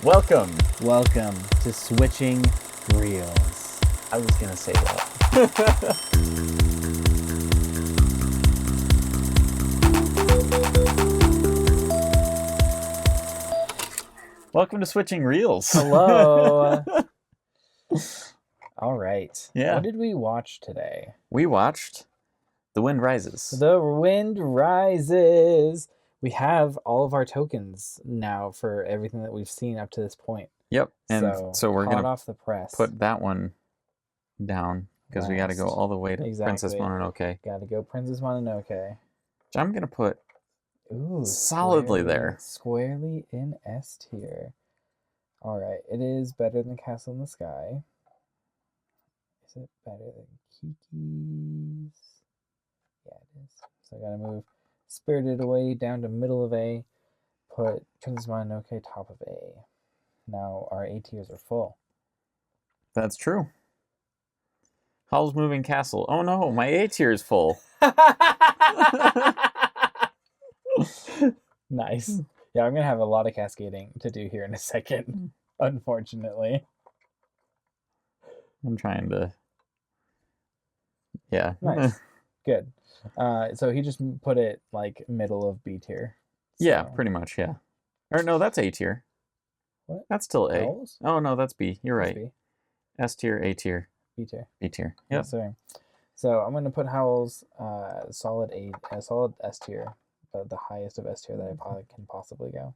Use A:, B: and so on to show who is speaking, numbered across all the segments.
A: Welcome.
B: Welcome to Switching Reels.
A: I was going to say that. Welcome to Switching Reels.
B: Hello. All right.
A: Yeah.
B: What did we watch today?
A: We watched The Wind Rises.
B: The Wind Rises. We have all of our tokens now for everything that we've seen up to this point.
A: Yep. And so we're going to
B: off the press.
A: put that one down because we got to go all the way to Princess
B: Exactly.
A: Mononoke.
B: Got to go Princess Mononoke.
A: Which I'm going to put
B: Ooh,
A: solidly there.
B: Squarely in S tier. All right. It is better than Castle in the Sky. Is it better than Kiki's? Yeah, it is. So I gotta move Spirited Away down to middle of A. Put Princess Mononoke top of A. Now our A tiers are full.
A: That's true. Howl's Moving Castle. Oh no, my A tier is full.
B: Nice. Yeah, I'm gonna have a lot of cascading to do here in a second, unfortunately.
A: I'm trying to... Yeah.
B: Nice. Good. So he just put it like middle of B tier.
A: Yeah,
B: So-
A: pretty much, yeah. Or no, that's A tier.
B: What?
A: That's still A.
B: Howls?
A: Oh no, that's B. You're
B: That's
A: right.
B: B.
A: S tier, A tier,
B: B tier.
A: B tier.
B: Yeah,
A: Yep.
B: sorry. So I'm gonna put Howl's solid S tier, but the highest of S tier that I can possibly go.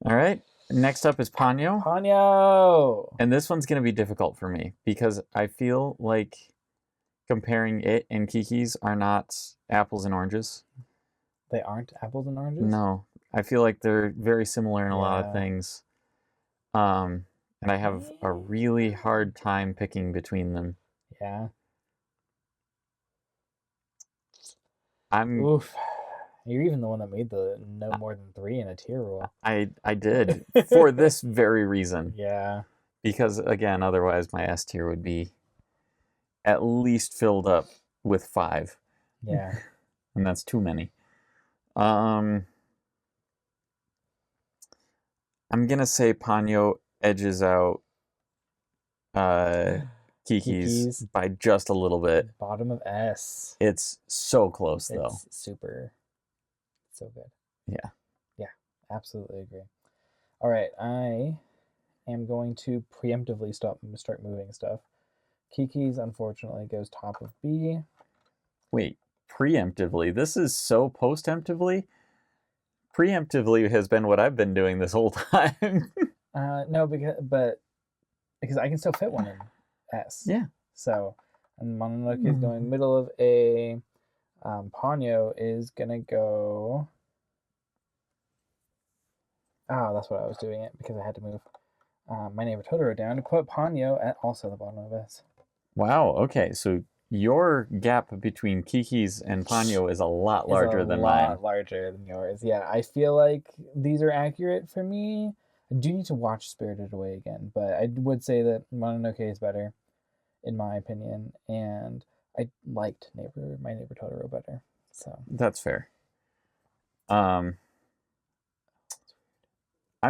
A: All right. Next up is Ponyo.
B: Ponyo!
A: And this one's going to be difficult for me because I feel like comparing it and Kiki's are not apples and oranges.
B: They aren't apples and oranges?
A: No. I feel like they're very similar in a lot of
B: Yeah.
A: things. And I have a really hard time picking between them.
B: Yeah.
A: I'm
B: Oof. You're even the one that made the no more than 3 in a tier rule.
A: I did for this very reason.
B: Yeah.
A: Because again, otherwise my S tier would be at least filled up with 5.
B: Yeah.
A: And that's too many. I'm gonna say Ponyo edges out Kiki's by just a little bit.
B: Bottom of S.
A: It's so close though.
B: It's super. So good.
A: Yeah.
B: Yeah. Absolutely agree. All right. I am going to preemptively start moving stuff. Kiki's unfortunately goes top of B.
A: Wait, preemptively? This is so postemptively? Preemptively has been what I've been doing this whole time.
B: No, because I can still fit one in S.
A: Yeah.
B: So, and Mononoke is going middle of A. Ponyo is gonna go. Oh, that's what I was doing it because I had to move My Neighbor Totoro down to put Ponyo at also the bottom of S.
A: Wow, okay, so your gap between Kiki's and Ponyo is a lot larger than mine.
B: A lot larger than yours. Yeah, I feel like these are accurate for me. I do need to watch Spirited Away again, but I would say that Mononoke is better, in my opinion, and I liked My Neighbor Totoro better. So
A: That's fair. I'm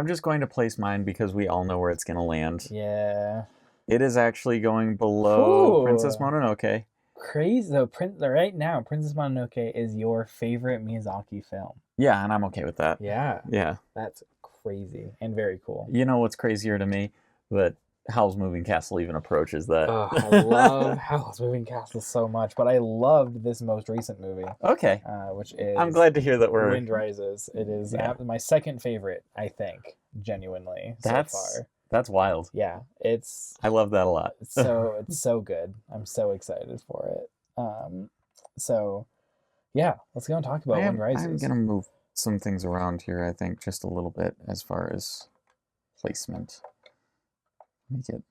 A: just going to place mine because we all know where it's going to land.
B: yeah,
A: It is actually going below
B: Ooh.
A: Princess Mononoke.
B: crazy. So right now, Princess Mononoke is your favorite Miyazaki film.
A: Yeah, and I'm okay with that.
B: Yeah,
A: Yeah.
B: that's crazy and very cool.
A: You know what's crazier to me? That Howl's Moving Castle even approaches that.
B: Oh, I love Howl's Moving Castle so much, but I loved this most recent movie,
A: Okay.
B: which is
A: I'm glad to hear that we're...
B: Wind Rises. It is
A: Yeah.
B: my second favorite, I think, genuinely so far.
A: That's wild.
B: Yeah, it's
A: I love that a lot.
B: it's so good. I'm so excited for it. So yeah, let's go and talk about Wind Rises.
A: I'm going to move some things around here, I think, just a little bit as far as placement. Make it...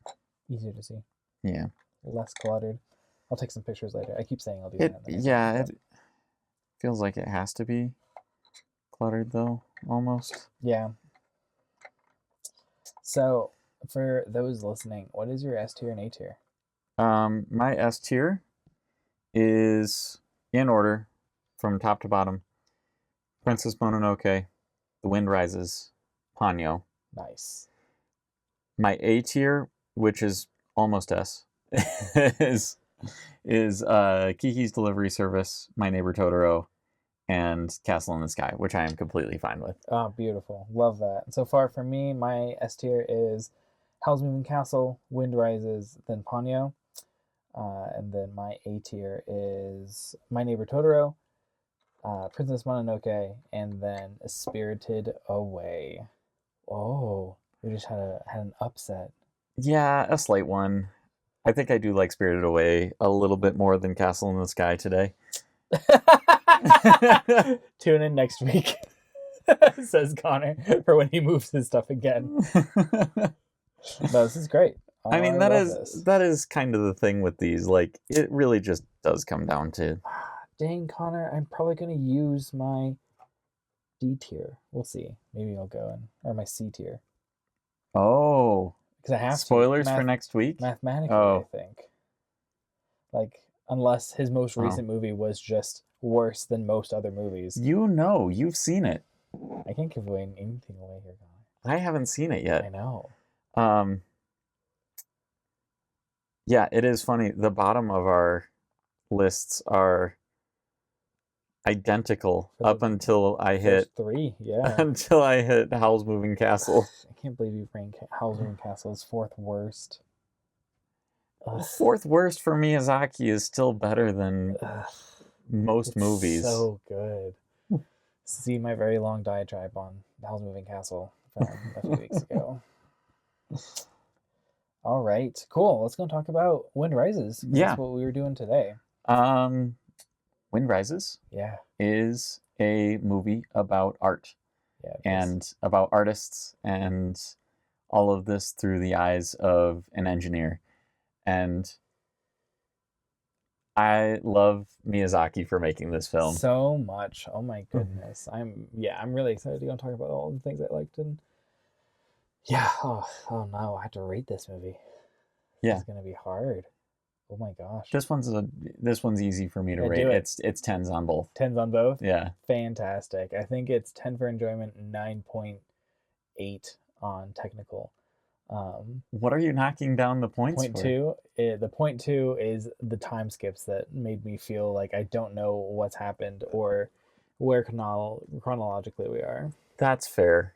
B: Easier to see,
A: Yeah.
B: less cluttered. I'll take some pictures later. I keep saying I'll do that.
A: It feels like it has to be cluttered though, almost.
B: Yeah. So for those listening, what is your S tier and A tier?
A: My S tier is in order from top to bottom: Princess Mononoke, The Wind Rises, Ponyo.
B: Nice.
A: My A tier, which is almost S, is Kiki's Delivery Service, My Neighbor Totoro, and Castle in the Sky, which I am completely fine with.
B: Oh, beautiful. Love that. So far for me, my S tier is Howl's Moving Castle, Wind Rises, then Ponyo. And then my A tier is My Neighbor Totoro, Princess Mononoke, and then Spirited Away. Oh, we just had an upset.
A: Yeah, a slight one. I think I do like Spirited Away a little bit more than Castle in the Sky today.
B: Tune in next week, says Connor, for when he moves his stuff again. No, this is great.
A: I mean, that is kind of the thing with these. Like, it really just does come down to.
B: Dang, Connor, I'm probably gonna use my D tier. We'll see. Maybe I'll go in, or my C tier.
A: Oh,
B: because I have
A: spoilers for next week.
B: Mathematically, I think. Like, unless his most recent movie was just worse than most other movies.
A: You've seen it.
B: I can't give away anything away here, Connor.
A: I haven't seen it yet.
B: I know.
A: Yeah, it is funny. The bottom of our lists are identical up until I hit
B: 3. Yeah.
A: Until I hit Howl's Moving Castle.
B: I can't believe you ranked Howl's Moving Castle as 4th worst.
A: Fourth worst for Miyazaki is still better than most movies.
B: So good. See my very long diatribe on Howl's Moving Castle from a few weeks ago. All right, cool. Let's go talk about Wind Rises.
A: Yeah,
B: that's what we were doing today.
A: Wind Rises.
B: Yeah,
A: is a movie about art.
B: Yeah,
A: and about artists, and all of this through the eyes of an engineer. And I love Miyazaki for making this film
B: so much. Oh my goodness. I'm really excited to go and talk about all the things I liked. And yeah, oh no, I have to rate this movie. It's gonna be hard. Oh my gosh.
A: This one's easy for me to rate. It's 10s on both.
B: 10s on both?
A: Yeah.
B: Fantastic. I think it's 10 for enjoyment, 9.8 on technical.
A: What are you knocking down the points
B: for? The point 2 is the time skips that made me feel like I don't know what's happened or where chronologically we are.
A: That's fair.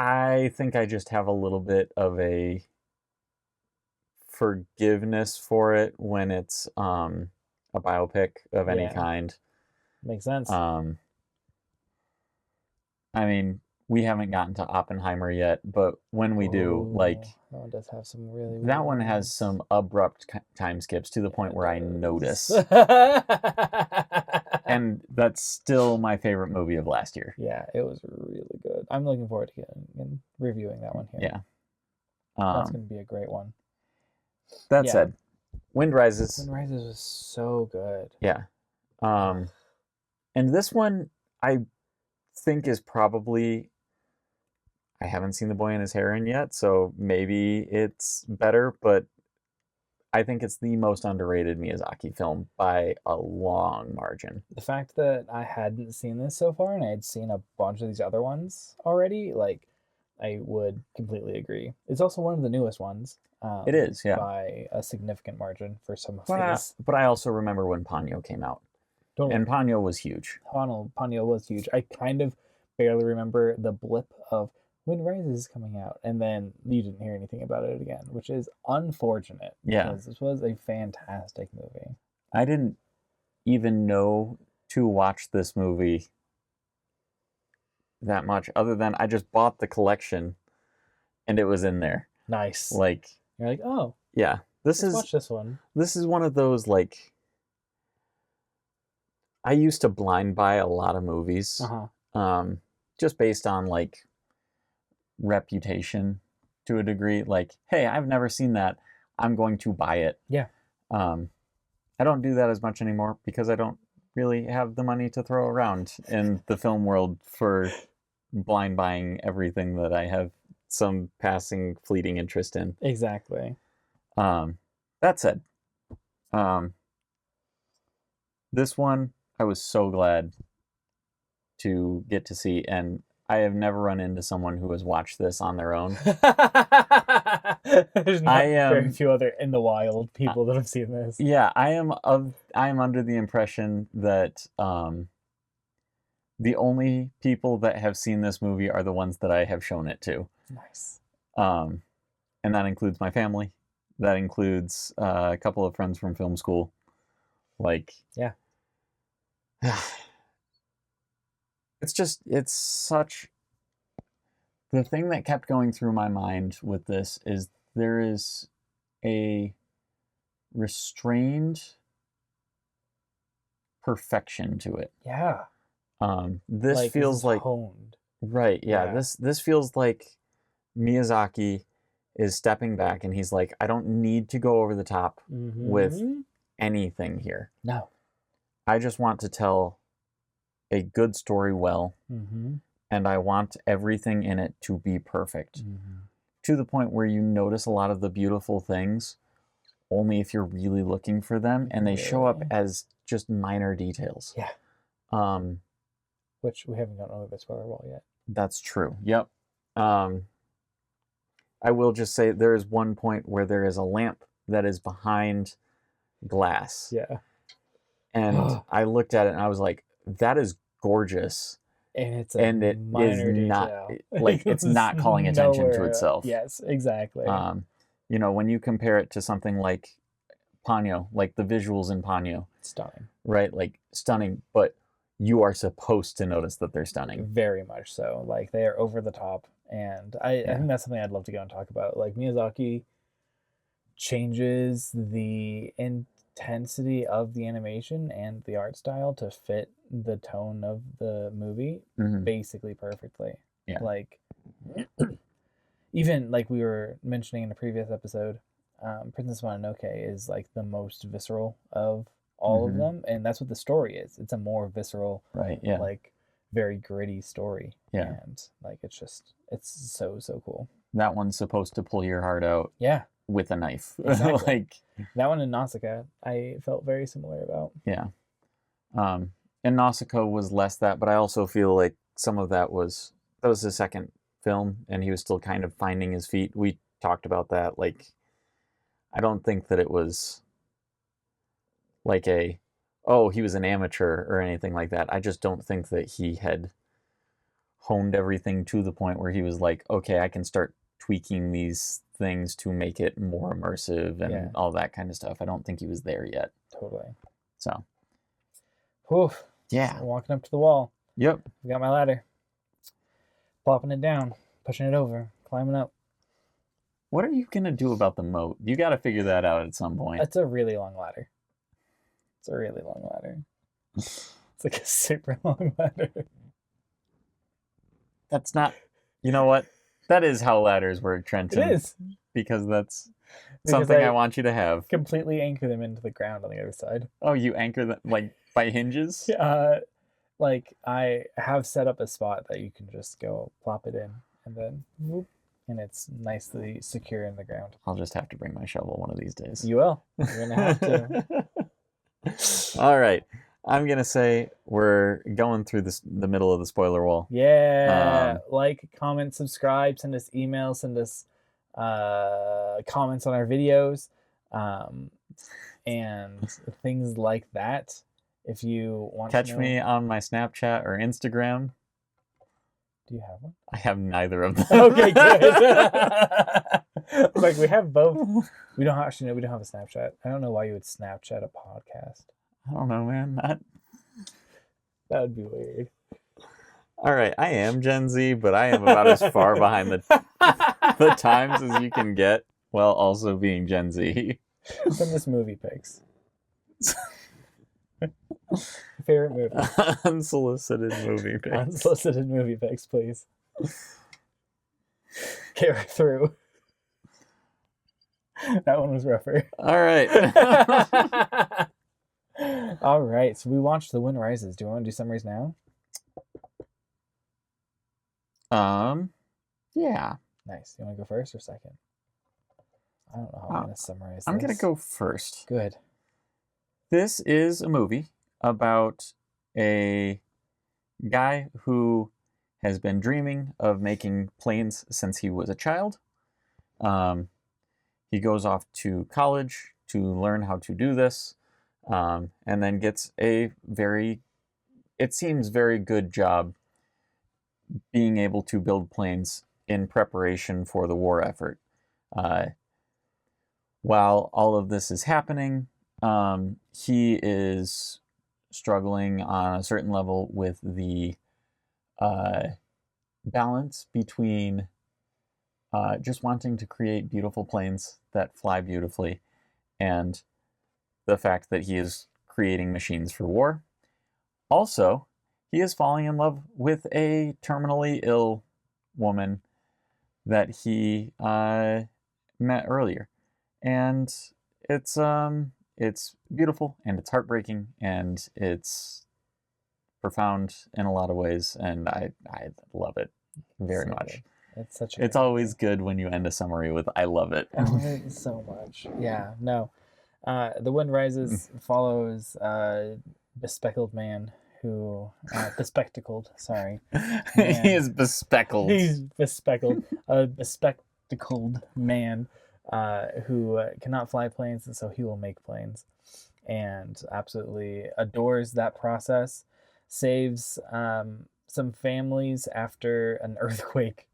A: I think I just have a little bit of a forgiveness for it when it's a biopic of any kind.
B: Makes sense.
A: I mean, we haven't gotten to Oppenheimer yet, but when we do, like,
B: that one does have some really
A: that one has some abrupt time skips to the point where I notice. And that's still my favorite movie of last year.
B: Yeah, it was really good. I'm looking forward to getting and reviewing that one here.
A: Yeah.
B: That's going to be a great one.
A: That said, Wind Rises.
B: Wind Rises was so good.
A: Yeah. And this one, I think, is probably... I haven't seen The Boy and His Heron yet, so maybe it's better, but I think it's the most underrated Miyazaki film by a long margin.
B: The fact that I hadn't seen this so far and I had seen a bunch of these other ones already, like, I would completely agree. It's also one of the newest ones.
A: It is, yeah.
B: By a significant margin for some of these.
A: But I also remember when Ponyo came out.
B: Totally.
A: And Ponyo was huge.
B: Ponyo was huge. I kind of barely remember the blip of Wind Rises is coming out, and then you didn't hear anything about it again, which is unfortunate.
A: Yeah.
B: Because this was a fantastic movie.
A: I didn't even know to watch this movie that much, other than I just bought the collection and it was in there.
B: Nice.
A: Like,
B: you're like, oh.
A: Yeah.
B: Let's watch this one.
A: This is one of those, like, I used to blind buy a lot of movies. Just based on, like, reputation to a degree. Like, hey, I've never seen that, I'm going to buy it.
B: Yeah.
A: I don't do that as much anymore because I don't really have the money to throw around in the film world for blind buying everything that I have some passing fleeting interest in.
B: Exactly.
A: That said, this one I was so glad to get to see, and I have never run into someone who has watched this on their own.
B: There's not very few other in the wild people that have seen this.
A: Yeah, I am under the impression that the only people that have seen this movie are the ones that I have shown it to.
B: Nice.
A: And that includes my family. That includes a couple of friends from film school. Like,
B: yeah.
A: It's such... The thing that kept going through my mind with this is there is a restrained perfection to it.
B: Yeah.
A: This feels like
B: honed.
A: Right, yeah. This feels like Miyazaki is stepping back and he's like, I don't need to go over the top with anything here.
B: No.
A: I just want to tell a good story well, and I want everything in it to be perfect. To the point where you notice a lot of the beautiful things only if you're really looking for them, and they show up as just minor details.
B: Yeah. Which we haven't gotten over the spoiler wall yet.
A: That's true. Yep. I will just say there is one point where there is a lamp that is behind glass.
B: Yeah.
A: And I looked at it and I was like, that is gorgeous.
B: And it
A: is not like it's not calling attention to itself.
B: Yes, exactly.
A: You know, when you compare it to something like Ponyo, like the visuals in Ponyo.
B: Stunning.
A: Right? Like stunning, but you are supposed to notice that they're stunning.
B: Very much so. Like they are over the top. And I think that's something I'd love to go and talk about. Like Miyazaki changes the intensity of the animation and the art style to fit the tone of the movie basically perfectly.
A: Yeah.
B: Like even like we were mentioning in a previous episode, Princess Mononoke is like the most visceral of all of them, and that's what the story is. It's a more visceral,
A: right? Yeah,
B: like very gritty story.
A: Yeah,
B: and like it's so cool.
A: That one's supposed to pull your heart out.
B: Yeah,
A: with a knife.
B: Exactly.
A: Like
B: that one in Nausicaa, I felt very similar about.
A: Yeah, and Nausicaa was less that, but I also feel like some of that was his second film, and he was still kind of finding his feet. We talked about that. Like, I don't think that it was like he was an amateur or anything like that. I just don't think that he had honed everything to the point where he was like, okay, I can start tweaking these things to make it more immersive and all that kind of stuff. I don't think he was there yet.
B: Totally.
A: So.
B: Oof.
A: Yeah.
B: I'm walking up to the wall.
A: Yep.
B: I got my ladder. Plopping it down, pushing it over, climbing up.
A: What are you going to do about the moat? You got to figure that out at some point.
B: It's a really long ladder. It's like a super long ladder.
A: That's not... You know what? That is how ladders work, Trenton.
B: It is.
A: Because that's something I want you to have.
B: Completely anchor them into the ground on the other side.
A: Oh, you anchor them like by hinges?
B: Like I have set up a spot that you can just go plop it in and then whoop, and it's nicely secure in the ground.
A: I'll just have to bring my shovel one of these days.
B: You will. You're going to have to.
A: All right. I'm going to say we're going through the middle of the spoiler wall.
B: Yeah. Like, comment, subscribe, send us emails, send us comments on our videos, and things like that. If you want
A: Catch
B: to know...
A: me on my Snapchat or Instagram.
B: Do you have one?
A: I have neither of them.
B: Okay, good. Like, we have both. We don't have a Snapchat. I don't know why you would Snapchat a podcast.
A: I don't know, man.
B: That would be weird.
A: All right, I am Gen Z, but I am about as far behind the times as you can get while also being Gen Z.
B: Send us movie pics. Favorite movie.
A: Unsolicited movie pics.
B: Unsolicited movie pics, please. Get right through. That one was rougher.
A: All right.
B: All right. So we watched The Wind Rises. Do you want to do summaries now?
A: Yeah.
B: Nice. You want to go first or second? I don't know how I'm going to summarize this.
A: I'm going to go first.
B: Good.
A: This is a movie about a guy who has been dreaming of making planes since he was a child. Um, he goes off to college to learn how to do this, and then gets a very, it seems, very good job being able to build planes in preparation for the war effort. Uh, while all of this is happening, he is struggling on a certain level with the balance between just wanting to create beautiful planes that fly beautifully and the fact that he is creating machines for war. Also, he is falling in love with a terminally ill woman that he met earlier, and it's beautiful and it's heartbreaking and it's profound in a lot of ways, and I love it very
B: So
A: much.
B: good. It's such a
A: It's
B: good
A: always good when you end a summary with "I love it."
B: I love it so much. Yeah, no. The Wind Rises follows a bespectacled man who bespectacled, sorry.
A: He is bespectacled.
B: He's bespectacled. A bespectacled man who cannot fly planes, and so he will make planes. And absolutely adores that process. Saves some families after an earthquake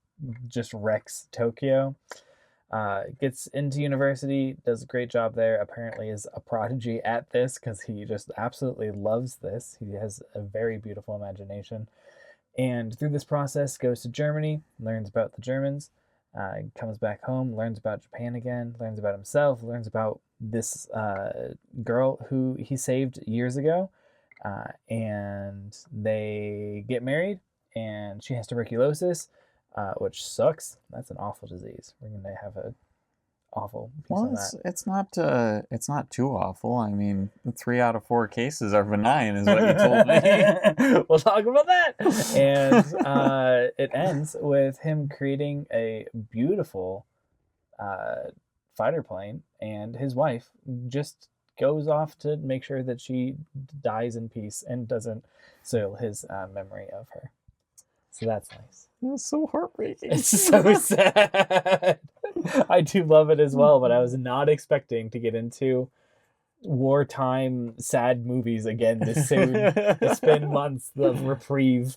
B: just wrecks Tokyo. Gets into university, does a great job there. Apparently is a prodigy at this because he just absolutely loves this. He has a very beautiful imagination. And through this process goes to Germany, learns about the Germans, comes back home, learns about Japan again, learns about himself, learns about this girl who he saved years ago. And they get married, and she has tuberculosis, which sucks. That's an awful disease. We're gonna have a awful piece
A: Well,
B: on that.
A: it's not too awful. I mean, 3 out of 4 cases are benign, is what you told me.
B: We'll talk about that. And it ends with him creating a beautiful fighter plane, and his wife just goes off to make sure that she dies in peace and doesn't soil his memory of her. So that's nice.
A: It's so heartbreaking.
B: It's so sad. I do love it as well, but I was not expecting to get into wartime sad movies again this soon. It's been months of reprieve,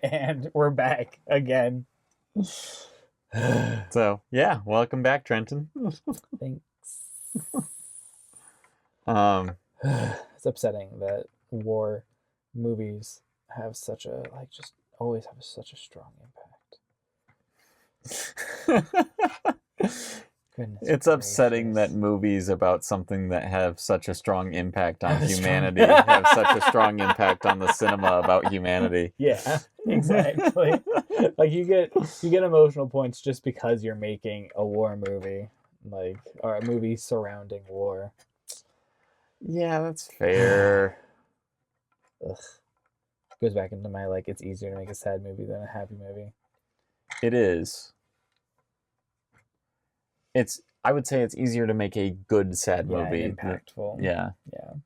B: and we're back again.
A: So yeah, welcome back, Trenton.
B: Thanks.
A: It's
B: upsetting that war movies have such a just always have such a strong impact. Goodness
A: it's upsetting that
B: gracious.
A: movies about something that have such a strong impact on humanity have such a strong impact on the cinema about humanity.
B: Yeah, exactly. Like you get emotional points just because you're making a war movie, or a movie surrounding war.
A: Yeah, that's fair.
B: Ugh. Goes back into my it's easier to make a sad movie than a happy movie.
A: It is. I would say it's easier to make a good sad movie.
B: Impactful.
A: Yeah,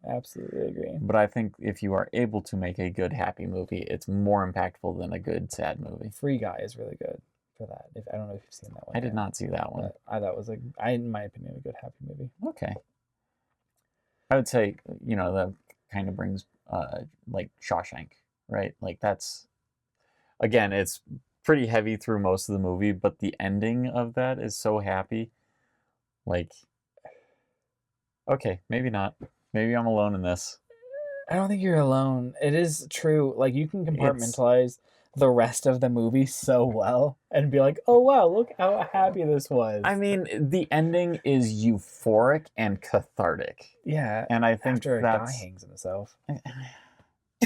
B: absolutely agree.
A: but I think if you are able to make a good happy movie, it's more impactful than a good sad movie.
B: Free Guy is really good for that. I don't know if you've seen that one.
A: I did not see that one.
B: But I thought it was in my opinion, a good happy movie.
A: Okay. I would say, that kind of brings like Shawshank, right? Like that's, again, it's pretty heavy through most of the movie, but the ending of that is so happy. Like, okay, maybe not. Maybe I'm alone in this.
B: I don't think you're alone. It is true. You can compartmentalize the rest of the movie so well and be like, oh wow, look how happy this was.
A: I mean, the ending is euphoric and cathartic.
B: Yeah.
A: And I think
B: after a
A: that's...
B: guy hangs himself.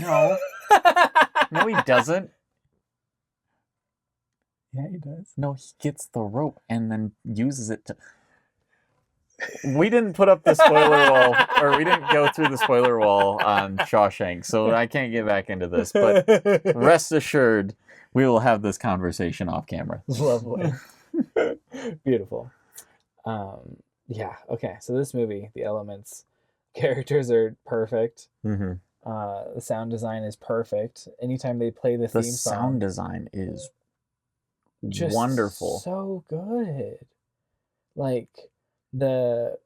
A: No. No, he doesn't.
B: Yeah, he does.
A: No, he gets the rope and then uses it to... We didn't put up the spoiler wall, or we didn't go through the spoiler wall on Shawshank, so I can't get back into this. But rest assured, we will have this conversation off camera.
B: Lovely. Beautiful. Yeah, okay. So this movie, The Elements, characters are perfect.
A: Mm-hmm.
B: The sound design is perfect. Anytime they play the
A: The
B: theme
A: sound
B: song,
A: design is
B: just
A: wonderful.
B: so good. Like the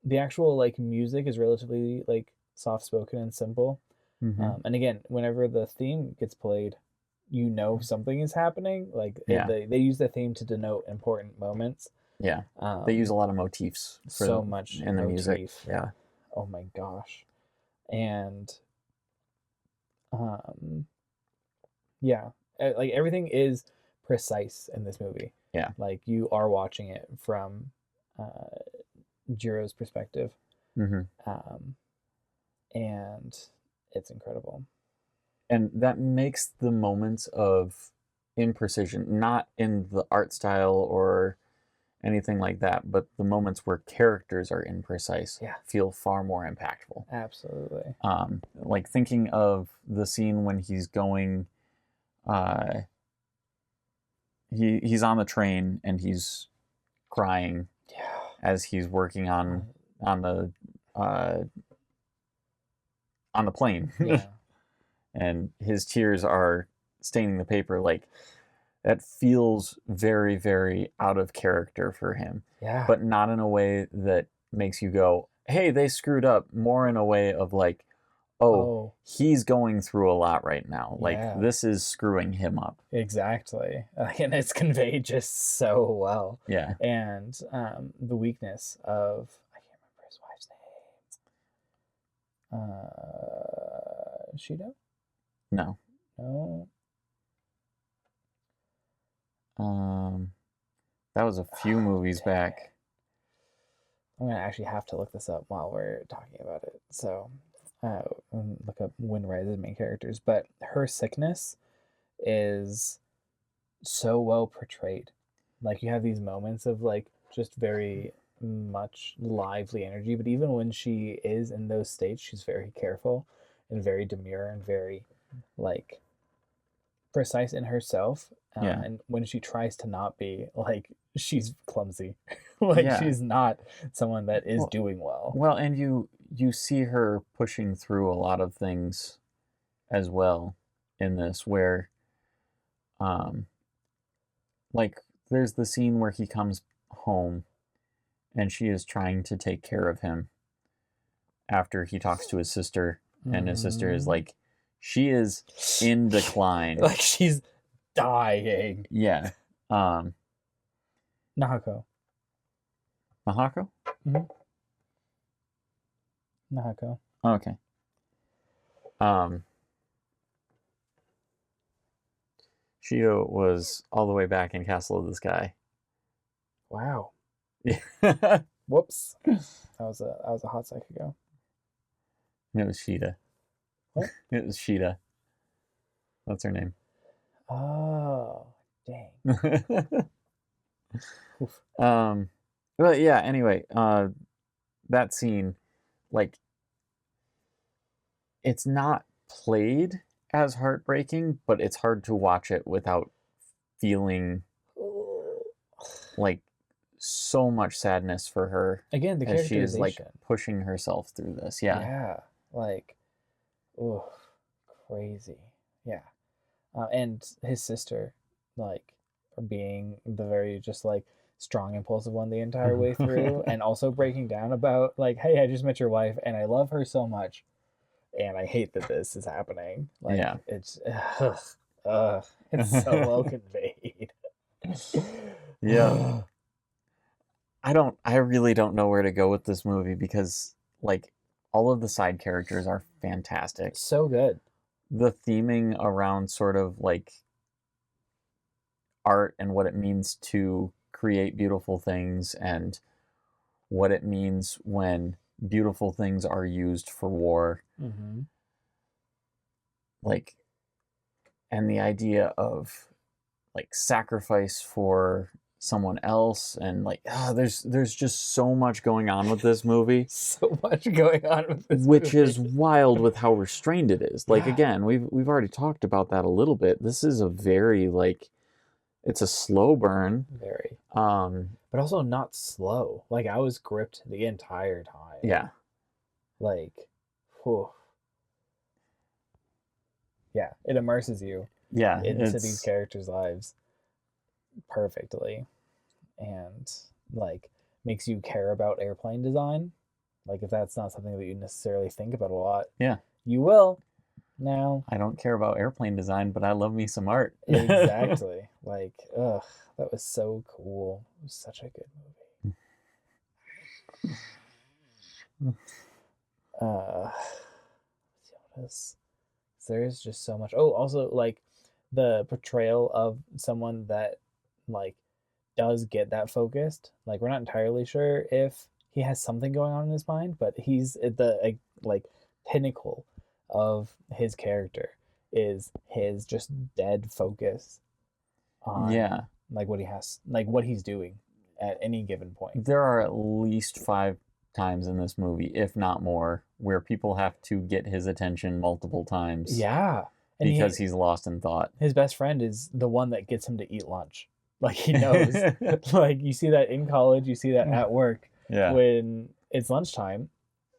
B: the actual like music is relatively like soft spoken and simple.
A: Hmm.
B: And again, whenever the theme gets played, you know something is happening. Like
A: Yeah,
B: they use the theme to denote important moments.
A: yeah. They use
B: Um,
A: a lot of motifs
B: so much
A: in the music.
B: motif.
A: Yeah.
B: Oh my gosh. And um, yeah, like everything is precise in this movie.
A: Yeah.
B: Like you are watching it from uh, Jiro's perspective,
A: Hmm.
B: um, and it's incredible.
A: And that makes the moments of imprecision, not in the art style or anything like that, but the moments where characters are imprecise
B: Yeah,
A: feel far more impactful.
B: absolutely.
A: Like thinking of the scene when he's going, uh, he's on the train and he's crying
B: Yeah.
A: as he's working on the uh, on the plane,
B: Yeah.
A: and his tears are staining the paper. Like that feels very, very out of character for him,
B: Yeah.
A: but not in a way that makes you go, hey, they screwed up. More in a way of like, oh,
B: Oh,
A: he's going through a lot right now. Like,
B: yeah.
A: this is screwing him up.
B: Exactly. And it's conveyed just so well.
A: Yeah.
B: And the weakness of I can't remember his wife's name. Shido?
A: No.
B: No.
A: Um, that was a few
B: Oh,
A: movies
B: dang it.
A: back.
B: I'm gonna actually have to look this up while we're talking about it. So, look up Wind Rise's main characters, but her sickness is so well portrayed. Like you have these moments of like just very much lively energy, but even when she is in those states, she's very careful and very demure and very like precise in herself.
A: Yeah.
B: And when she tries to not be, like she's clumsy, like
A: Yeah.
B: she's not someone that is
A: Well,
B: doing well.
A: well, and you see her pushing through a lot of things as well in this, where um like there's the scene where he comes home and she is trying to take care of him after he talks to his sister, and his sister is
B: Mm-hmm.
A: like, she is in decline.
B: Like she's dying.
A: Yeah. um
B: Nahako.
A: Mahako.
B: Mm-hmm. Nahako.
A: Okay. um Shido was all the way back in Castle of the Sky.
B: Wow.
A: Yeah.
B: Whoops. That was a hot sec ago.
A: It was Sheeta.
B: What?
A: It was Sheeta. That's her name.
B: Oh, dang. Oof.
A: But yeah, anyway, that scene, like, it's not played as heartbreaking, but it's hard to watch it without feeling like so much sadness for her
B: Again, the
A: as she is like
B: characterization.
A: pushing herself through this. Yeah.
B: Yeah, like, oof, crazy. Yeah. And his sister, like, being the very just like strong, impulsive one the entire way through, and also breaking down about like, hey, I just met your wife, and I love her so much, and I hate that this is happening. Like,
A: Yeah.
B: it's, it's so well conveyed.
A: Yeah. I really don't know where to go with this movie because like all of the side characters are fantastic.
B: So good.
A: The theming around sort of like art and what it means to create beautiful things and what it means when beautiful things are used for war,
B: Mm-hmm.
A: like, and the idea of like sacrifice for someone else, and like there's just so much going on with this movie,
B: So much going on with this
A: which
B: movie.
A: is wild with how restrained it is. Like,
B: Yeah.
A: again, we've already talked about that a little bit. This is a very like, it's a slow burn.
B: Very.
A: um
B: But also not slow. Like I was gripped the entire time.
A: yeah.
B: Like, whew. Yeah, it immerses you
A: Yeah,
B: into these
A: it's
B: characters' lives perfectly, and like makes you care about airplane design. Like if that's not something that you necessarily think about a lot,
A: yeah.
B: you will now.
A: I don't care about airplane design, but I love me some art.
B: Exactly. Like, ugh, that was so cool. It was such a good movie. Let's see what else. There's just so much. Oh, also like the portrayal of someone that like does get that focused. Like we're not entirely sure if he has something going on in his mind, but he's at the like pinnacle of his character is his just dead focus on
A: Yeah,
B: like what he has, like what he's doing at any given point.
A: there are at least 5 times in this movie, if not more, where people have to get his attention multiple times
B: Yeah, and
A: because he's lost in thought.
B: his best friend is the one that gets him to eat lunch. Like he knows. Like you see that in college, you see that at work.
A: Yeah,
B: When it's lunchtime,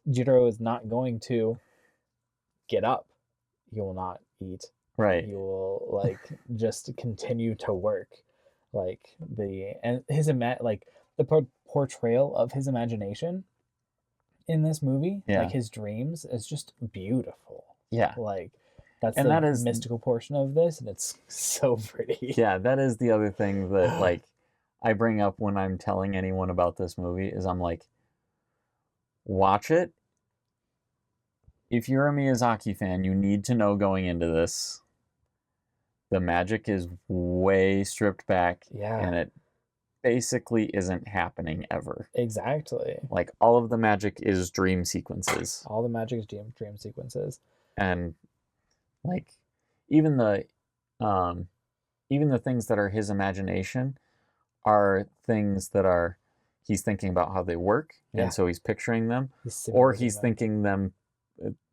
B: Jiro is not going to get up. He will not eat.
A: right.
B: He will like just continue to work. Like and his like the portrayal of his imagination in this movie, like
A: Yeah,
B: his dreams, is just beautiful.
A: yeah.
B: Like that's
A: And
B: the
A: that is,
B: mystical portion of this, and it's so pretty.
A: yeah, that is the other thing that, like, I bring up when I'm telling anyone about this movie is I'm like, watch it. If you're a Miyazaki fan, you need to know going into this, the magic is way stripped back
B: Yeah,
A: and it basically isn't happening ever.
B: exactly.
A: Like all of the magic is dream sequences.
B: All the magic is dream sequences.
A: And like even the um even the things that are his imagination are things that are he's thinking about how they work
B: Yeah,
A: and so he's picturing them
B: he's
A: or
B: simulating
A: he's
B: them.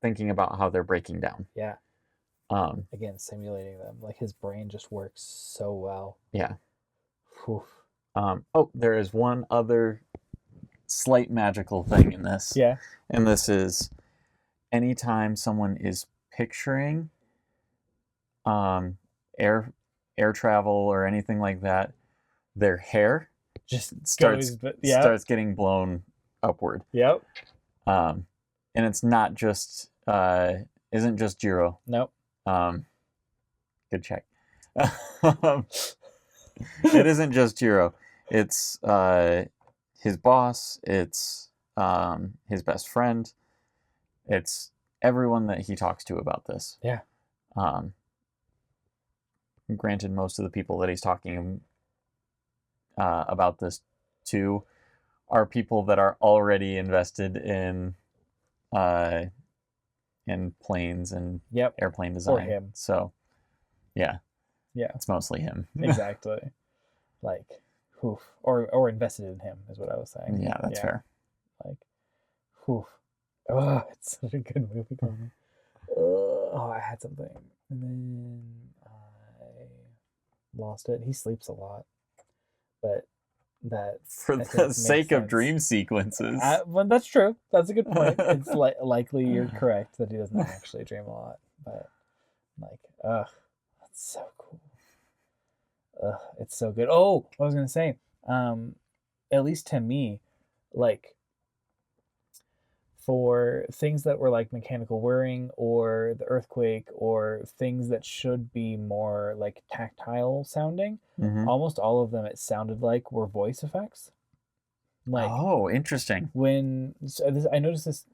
A: thinking about how they're breaking down.
B: Yeah,
A: Um
B: again, simulating them. Like his brain just works so well.
A: yeah.
B: Whew.
A: Oh, there is one other slight magical thing in this.
B: Yeah,
A: And this is anytime someone is picturing um, air air travel or anything like that, their hair
B: just
A: starts
B: goes. But yeah,
A: getting blown upward.
B: yep.
A: And it's not just isn't just Jiro.
B: Nope.
A: Good check. It isn't just Jiro. It's his boss. It's his best friend. It's everyone that he talks to about this.
B: Yeah.
A: Granted, most of the people that he's talking about this to are people that are already invested in planes and
B: Yep.
A: airplane design.
B: Or him.
A: So, yeah,
B: Yeah.
A: it's mostly him.
B: Exactly. Like, whew. Or invested in him is what I was saying.
A: Yeah, that's fair.
B: Like, whew. Oh, it's such a good movie. Oh, I had something, and then I lost it. He sleeps a lot, but that
A: For
B: I
A: the
B: think
A: sake
B: makes
A: of
B: sense.
A: dream sequences.
B: Well, that's true. That's a good point. It's likely you're correct that he doesn't actually dream a lot, but like, ugh, that's so cool. Ugh, it's so good. Oh, I was gonna say, at least to me, like for things that were like mechanical whirring or the earthquake or things that should be more like tactile sounding,
A: Mhm.
B: almost all of them it sounded like were voice effects. Like
A: Oh, interesting.
B: I noticed this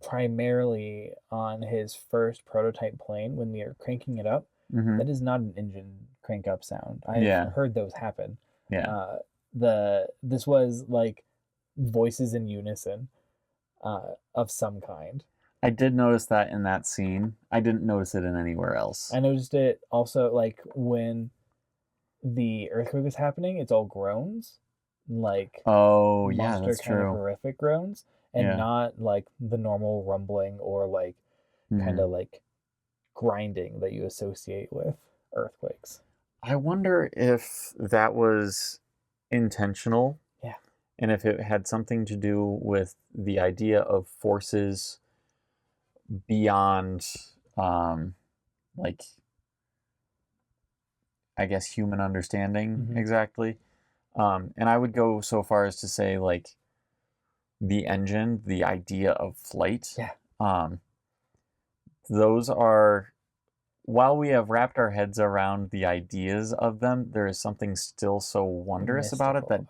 B: primarily on his first prototype plane when they're cranking it up.
A: Mhm.
B: That is not an engine crank up sound. I've
A: Yeah.
B: heard those happen.
A: Yeah.
B: This was like voices in unison of some kind.
A: I did notice that in that scene. I didn't notice it in anywhere else.
B: I noticed it also like when the earthquake was happening. It's all groans, like
A: Oh, yeah,
B: monster
A: that's
B: kind of
A: true.
B: horrific groans, and
A: Yeah.
B: not like the normal rumbling or like kind
A: Mhm.
B: of like grinding that you associate with earthquakes.
A: I wonder if that was intentional.
B: Yeah.
A: And if it had something to do with the idea of forces beyond like, I guess, human understanding exactly. And I would go so far as to say, like, the engine, the idea of flight,
B: Yeah.
A: those are, while we have wrapped our heads around the ideas of them, there is something still so wondrous about it that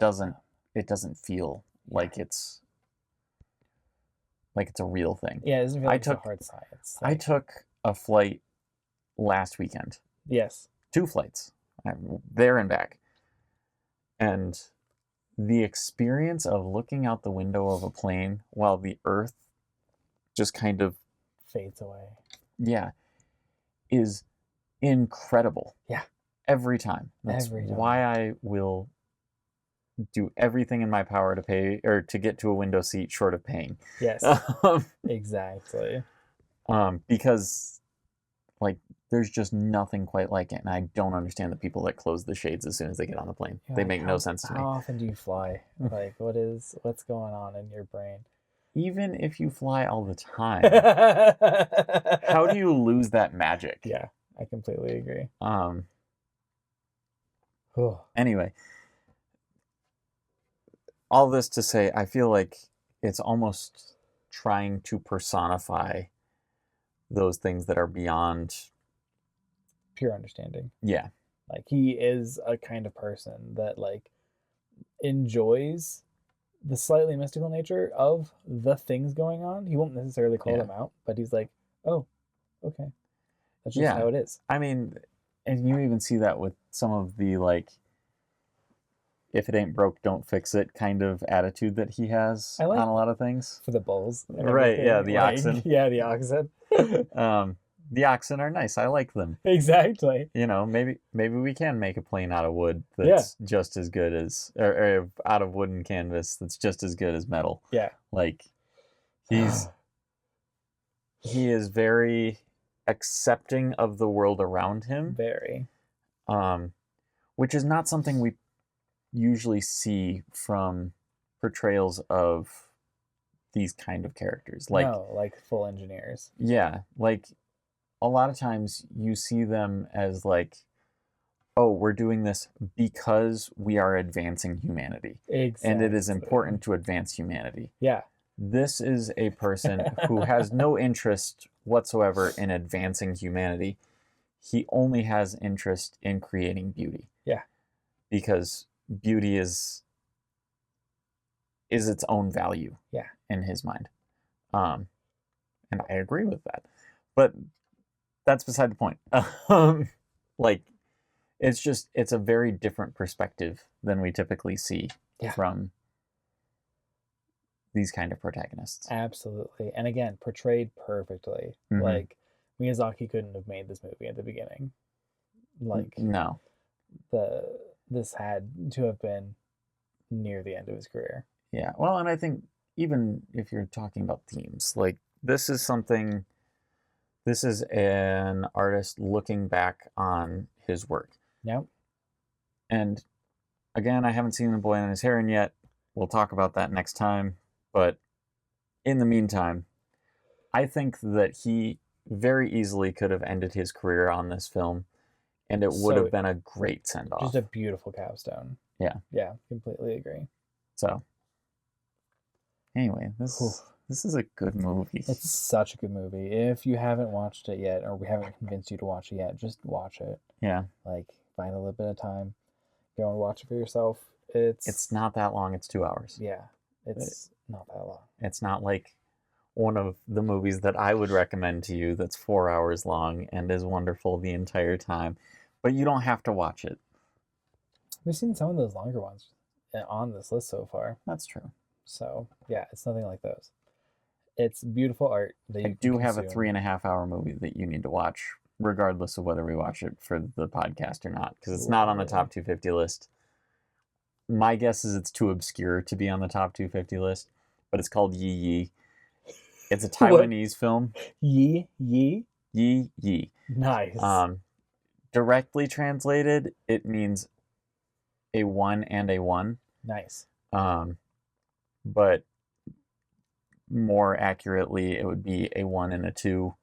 A: it doesn't feel like it's a real thing.
B: Yeah, it doesn't feel like it's a hard science.
A: I took a flight last weekend.
B: Yes.
A: 2 flights, there and back. And the experience of looking out the window of a plane while the earth just kind of
B: fades away.
A: Yeah. Is incredible.
B: Yeah.
A: Every time. That's why I will do everything in my power to pay or to get to a window seat short of paying.
B: Yes. Exactly.
A: Because like there's just nothing quite like it, and I don't understand the people that close the shades as soon as they get on the plane. They make no sense to me.
B: How often do you fly? Like, what's going on in your brain?
A: Even if you fly all the time, how do you lose that magic?
B: Yeah, I completely agree.
A: Anyway, all this to say, I feel like it's almost trying to personify those things that are beyond
B: pure understanding.
A: Yeah.
B: Like, he is a kind of person that, like, enjoys the slightly mystical nature of the things going on. He won't necessarily call them out, but he's like, oh, okay. That's just how it is.
A: I mean, and you even see that with some of the, like, if it ain't broke, don't fix it kind of attitude that he has on a lot of things.
B: For the bulls.
A: Right, yeah, the oxen.
B: Yeah, the oxen.
A: The oxen are nice. I like them.
B: Exactly.
A: You know, maybe we can make a plane out of wood that's just as good as, or out of wooden canvas that's just as good as metal.
B: Yeah.
A: Like, he is very accepting of the world around him.
B: Very.
A: Which is not something we usually see from portrayals of these kind of characters. Like,
B: no, like full engineers.
A: Yeah, like a lot of times you see them as like, oh, we're doing this because we are advancing humanity.
B: Exactly.
A: And it is important to advance humanity.
B: Yeah.
A: This is a person who has no interest whatsoever in advancing humanity. He only has interest in creating beauty.
B: Yeah.
A: Because beauty is its own value.
B: Yeah.
A: In his mind. And I agree with that. But that's beside the point. Like, it's a very different perspective than we typically see from these kind of protagonists.
B: Absolutely. And again, portrayed perfectly. Mm-hmm. Like, Miyazaki couldn't have made this movie at the beginning. Like,
A: no.
B: This had to have been near the end of his career.
A: Yeah. Well, and I think even if you're talking about themes, like, this is an artist looking back on his work.
B: Yep.
A: And again, I haven't seen The Boy and His Heron yet. We'll talk about that next time. But in the meantime, I think that he very easily could have ended his career on this film, and it would have been a great send-off.
B: Just a beautiful capstone.
A: Yeah.
B: Yeah, completely agree.
A: So, anyway, this is a good movie.
B: It's such a good movie. If you haven't watched it yet, or we haven't convinced you to watch it yet, just watch it.
A: Yeah.
B: Like, find a little bit of time. Go and watch it for yourself.
A: It's not that long. It's 2 hours.
B: Yeah. It's not that long.
A: It's not like one of the movies that I would recommend to you that's 4 hours long and is wonderful the entire time. But you don't have to watch it.
B: We've seen some of those longer ones on this list so far.
A: That's true.
B: So, yeah, it's nothing like those. It's beautiful art that you
A: I do have a 3.5 hour movie that you need to watch, regardless of whether we watch it for the podcast or not, because it's not on the top 250 list. My guess is it's too obscure to be on the top 250 list, but it's called Yi Yi. It's a Taiwanese film.
B: Yi Yi?
A: Yi Yi.
B: Nice.
A: Directly translated, it means a one and a one.
B: Nice.
A: But more accurately, it would be a one and a two.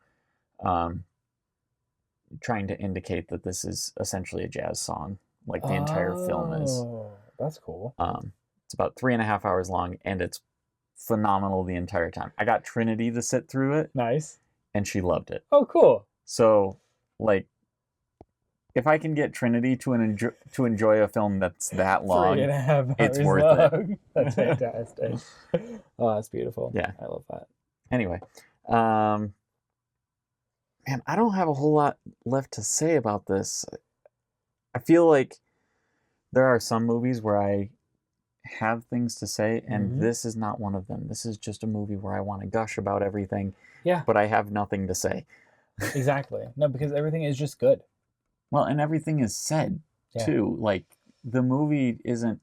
A: trying to indicate that this is essentially a jazz song, like the entire film is.
B: Oh, that's cool.
A: It's about 3.5 hours long, and it's phenomenal the entire time. I got Trinity to sit through it,
B: Nice.
A: and she loved it.
B: Oh, cool.
A: So, like, if I can get Trinity to enjoy a film that's that long,
B: 3.5 hours
A: it's worth
B: long. That's fantastic. Oh, that's beautiful.
A: Yeah.
B: I love that.
A: Anyway, man, I don't have a whole lot left to say about this. I feel like there are some movies where I have things to say, and this is not one of them. This is just a movie where I want to gush about everything, but I have nothing to say.
B: Exactly. No, because everything is just good.
A: Well, and everything is said too. Like, the movie isn't.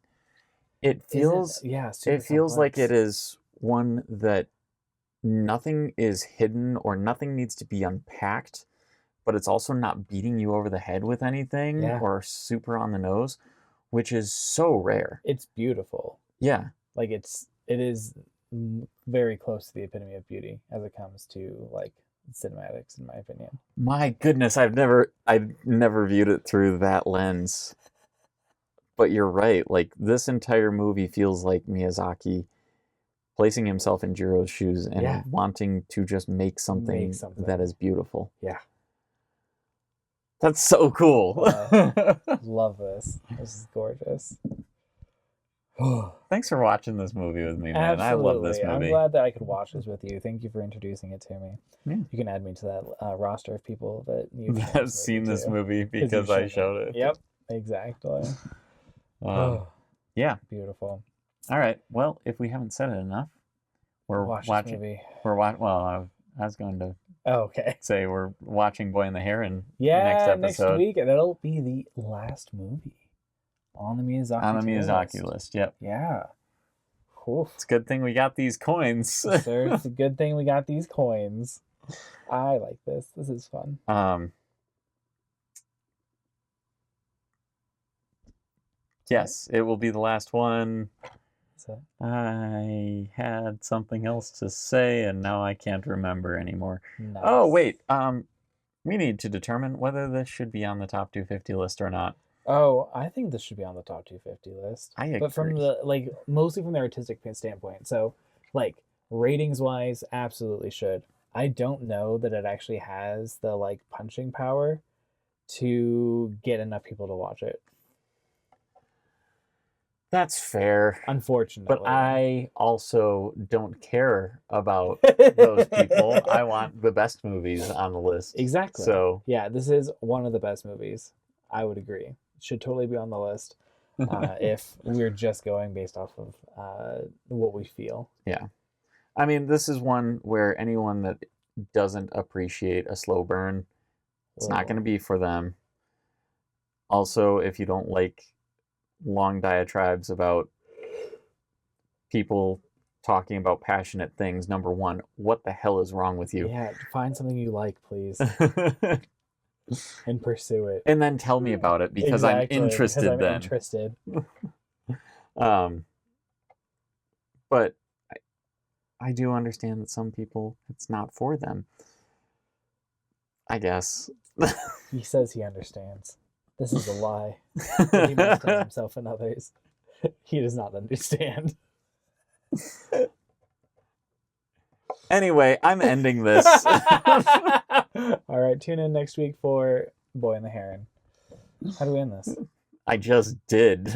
A: It feels. It feels like it is one that nothing is hidden or nothing needs to be unpacked, but it's also not beating you over the head with anything or super on the nose, which is so rare.
B: It's beautiful.
A: Yeah.
B: Like, it is very close to the epitome of beauty as it comes to, like, cinematics, in my opinion.
A: My goodness, I've never viewed it through that lens. But you're right. Like, this entire movie feels like Miyazaki placing himself in Jiro's shoes and wanting to just make something that is beautiful.
B: Yeah.
A: That's so cool.
B: Love this. This is gorgeous.
A: Thanks for watching this movie with me, man.
B: Absolutely.
A: I love this movie.
B: I'm glad that I could watch this with you. Thank you for introducing it to me.
A: Yeah.
B: You can add me to that roster of people that you've
A: have seen this movie because I showed it.
B: Yep, exactly.
A: Yeah.
B: Beautiful.
A: All right. Well, if we haven't said it enough, we're watching.
B: Movie.
A: Well, I was going to. Say we're watching Boy and the Heron. Next episode.
B: Next week, and that'll be the last movie on the Miyazaki
A: list. Yep.
B: Yeah. Oof.
A: It's a good thing we got these coins.
B: Sir, it's a good thing we got these coins. I like this. This is fun.
A: Yes, it will be the last one. I had something else to say, and now I can't remember anymore. Nice. Oh, wait. We need to determine whether this should be on the top 250 list or not.
B: Oh, I think this should be on the top 250 list.
A: I agree.
B: But from mostly from the artistic standpoint. So, like, ratings-wise, absolutely should. I don't know that it actually has the, like, punching power to get enough people to watch it.
A: That's fair.
B: Unfortunately.
A: But I also don't care about those people. I want the best movies on the list.
B: Exactly.
A: So
B: yeah, this is one of the best movies. I would agree. It should totally be on the list if we're just going based off of what we feel.
A: Yeah. I mean, this is one where anyone that doesn't appreciate a slow burn, it's not going to be for them. Also, if you don't like long diatribes about people talking about passionate things, number one, what the hell is wrong with you?
B: Yeah, find something you like, please. And pursue it.
A: And then tell me about it, because I'm interested then.
B: Interested.
A: But I do understand that some people, it's not for them. I guess.
B: He says he understands. This is a lie. He must tell himself and others. He does not understand.
A: Anyway, I'm ending this.
B: All right, tune in next week for Boy and the Heron. How do we end this?
A: I just did.